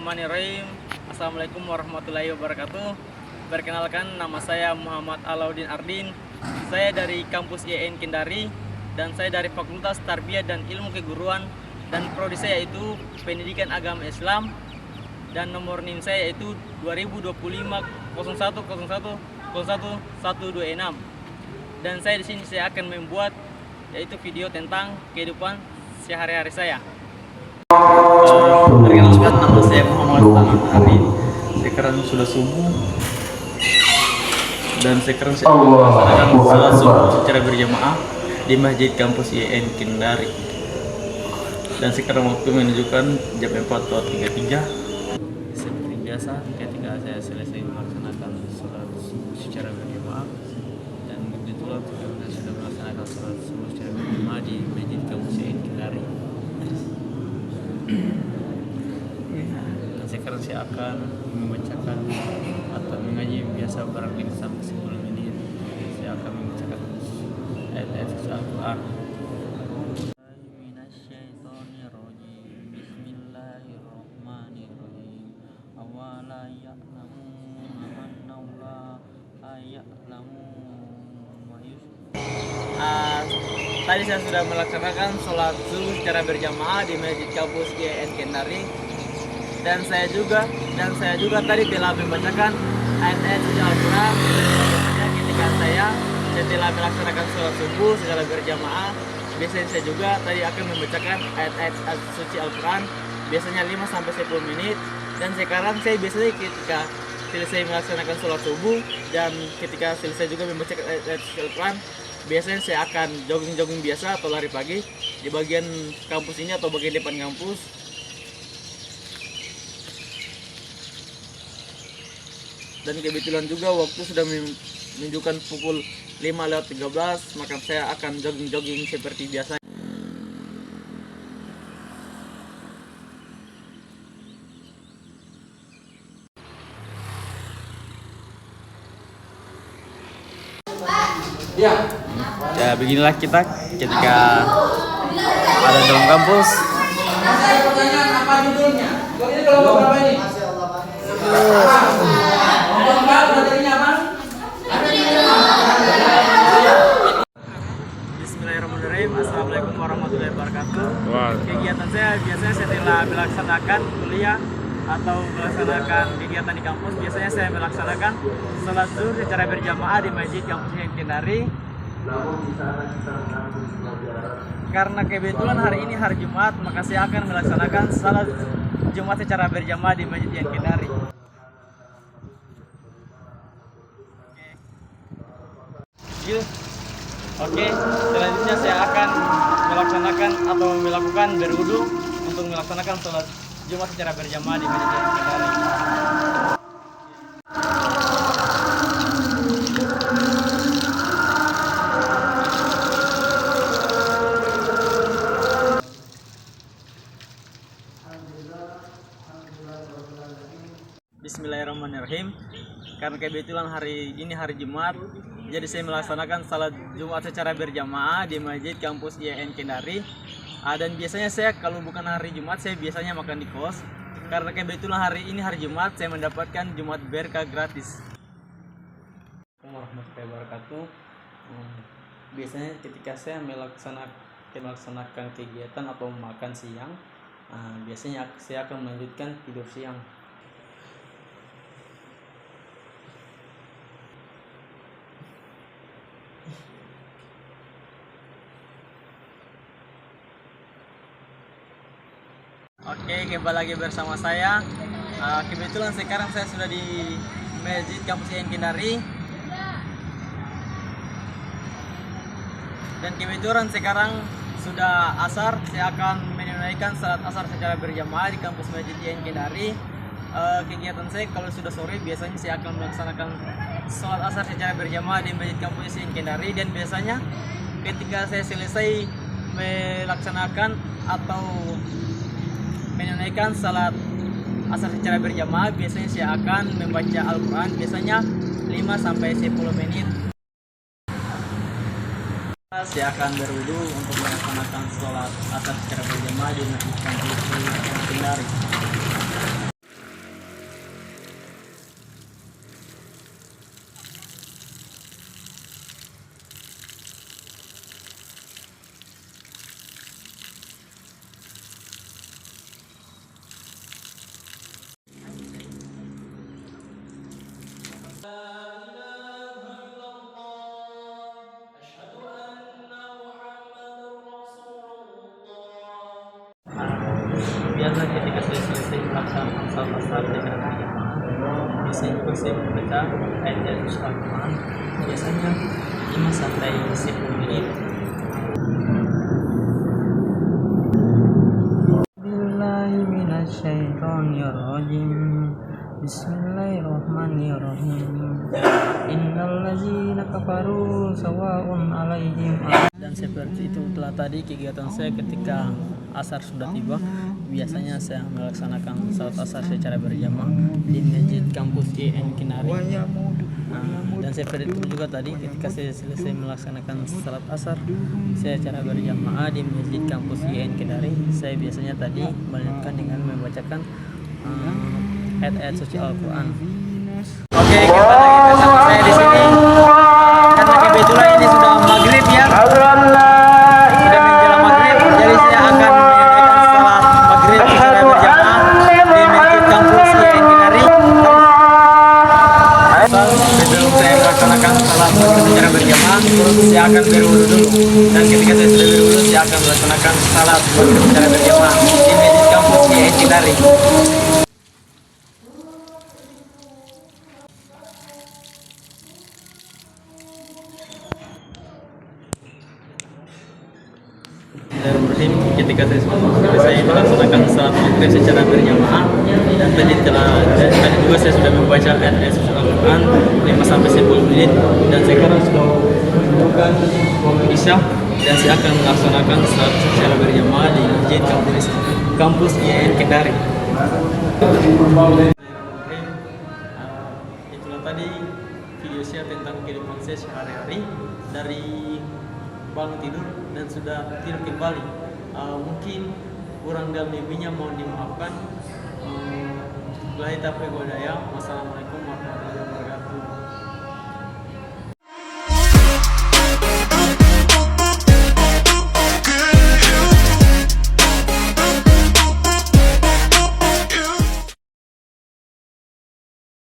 Bismillahirrahmanirrahim. Assalamualaikum warahmatullahi wabarakatuh. Perkenalkan, nama saya Muhammad Alauddin Ardin. Saya dari kampus IAIN Kendari dan saya dari Fakultas Tarbiyah dan Ilmu Keguruan, dan prodi saya yaitu Pendidikan Agama Islam, dan nomor NIM saya yaitu 2025 01 01 01 126. Dan saya di sini saya akan membuat yaitu video tentang kehidupan sehari-hari saya. Perkenalkan, nama saya Muhammad Alauddin. Sekarang sudah subuh dan sekarang saya melaksanakan sholat subuh secara berjamaah di Masjid Kampus IAIN Kendari. Dan sekarang waktu menunjukkan jam 4.33. Seperti biasa, ketika saya selesai melaksanakan sholat subuh secara berjamaah, dan kebetulan saya sudah melaksanakan sholat subuh secara berjamaah di Masjid Kampus IAIN Kendari. Dan sekarang saya akan membacakan atau mengaji biasa barang 5 sampai 10 menit. Saya akan membacakan ayat-ayat Al-Quran. Bismillahirrahmanirrahim. Awala ya'lamu amannallaha ya'lamu ma Tadi saya sudah melaksanakan sholat subuh secara berjamaah di Masjid Kampus IAIN Kendari, dan saya juga tadi telah membacakan ayat-ayat suci Al-Quran. Ketika saya telah melaksanakan sholat subuh secara berjamaah, biasanya saya juga tadi akan membacakan ayat-ayat suci Al-Quran, biasanya 5 sampai 10 menit. Dan sekarang saya biasanya ketika selesai melaksanakan sholat subuh dan ketika selesai juga membacakan ayat-ayat suci Al-Quran, biasanya saya akan jogging-jogging biasa atau lari pagi di bagian kampus ini atau bagian depan kampus. Dan kebetulan juga waktu sudah menunjukkan pukul 5:13, maka saya akan jogging-jogging seperti biasa. Ya, beginilah kita ketika ada dalam kampus. Pertanyaan apa judulnya? Ini kelompok berapa ini? Bismillahirrahmanirrahim. Assalamualaikum warahmatullahi wabarakatuh. Kegiatan saya biasanya setelah melaksanakan kuliah atau melaksanakan kegiatan di kampus, biasanya saya melaksanakan sholat zuhur secara berjamaah di Masjid Kampus IAIN Kendari. Karena kebetulan hari ini hari Jumat, maka saya akan melaksanakan sholat Jumat secara berjamaah di Masjid IAIN Kendari. Oke, selanjutnya saya akan melaksanakan atau melakukan berwudu untuk melaksanakan sholat Jumat secara berjamaah di Masjid IAIN Kendari. Bismillahirrahmanirrahim. Karena kebetulan hari ini hari Jumat, jadi saya melaksanakan salat Jumat secara berjamaah di Masjid Kampus IAIN Kendari. Dan biasanya saya kalau bukan hari Jumat, saya biasanya makan di kos. Karena kebetulan hari ini hari Jumat, saya mendapatkan Jumat berkah gratis. Assalamualaikum warahmatullahi wabarakatuh. Biasanya ketika saya melaksanakan kegiatan atau makan siang, biasanya saya akan melanjutkan tidur siang. Oke, kembali lagi bersama saya. Kebetulan sekarang saya sudah di Masjid Kampus IAIN Kendari. Dan kebetulan sekarang sudah asar, saya akan menunaikan salat asar secara berjamaah di kampus Masjid IAIN Kendari. Kegiatan saya kalau sudah sore biasanya saya akan melaksanakan salat asar secara berjamaah di Masjid Kampus IAIN Kendari, dan biasanya ketika saya selesai melaksanakan atau menunaikan salat asar secara berjamaah, biasanya saya akan membaca Al-Quran, biasanya 5 sampai 10 menit. Saya akan berwudu untuk melaksanakan sholat asar secara berjamaah di Masjid Kampus IAIN Kendari. melaksanakan salat asar secara berjamaah, biasanya juga saya membaca ayat-ayat suci Al-Quran, biasanya 5 sampai 10 menit. Bismillahirrahmanirrahim. Bismillahirrahmanirrahim. Innallazina kafaru sawa'un alaihim. Dan seperti itu telah tadi kegiatan saya ketika asar sudah tiba. Biasanya saya melaksanakan salat asar secara berjamaah di Masjid Kampus IAIN Kinari. Dan seperti itu juga tadi ketika saya selesai melaksanakan salat asar saya secara berjamaah di Masjid Kampus IAIN Kinari, saya biasanya tadi melanjutkan dengan membacakan ayat-ayat suci Al-Quran. Oke, kembali bersama saya di sini. Karena kebetulan ini sudah maghrib ya, sudah menjelang maghrib, jadi saya akan menunaikan salat maghrib secara berjamaah di Masjid Kampus IAIN Kinari. Sebelum saya melaksanakan salat maghrib secara berjamaah, saya akan berwudu dulu. Dan ketika saya sudah berwudu, saya akan melaksanakan salat maghrib secara berjamaah di Masjid Kampus IAIN Kinari. Ketika saya selesai melaksanakan salat maghrib secara berjamaah, dan tadi juga saya sudah membaca ayat-ayat suci Al-Quran 5 sampai 10 menit, dan sekarang sudah menunjukkan waktu Isya, dan saya akan melaksanakan salat secara berjamaah di Masjid Kampus IAIN Kendari. Itulah tadi video saya tentang kehidupan saya sehari-hari dari bangun tidur dan sudah tidur kembali. Mungkin kurang dan lebihnya mohon dimaafkan. Wassalamualaikum warahmatullahi wabarakatuh.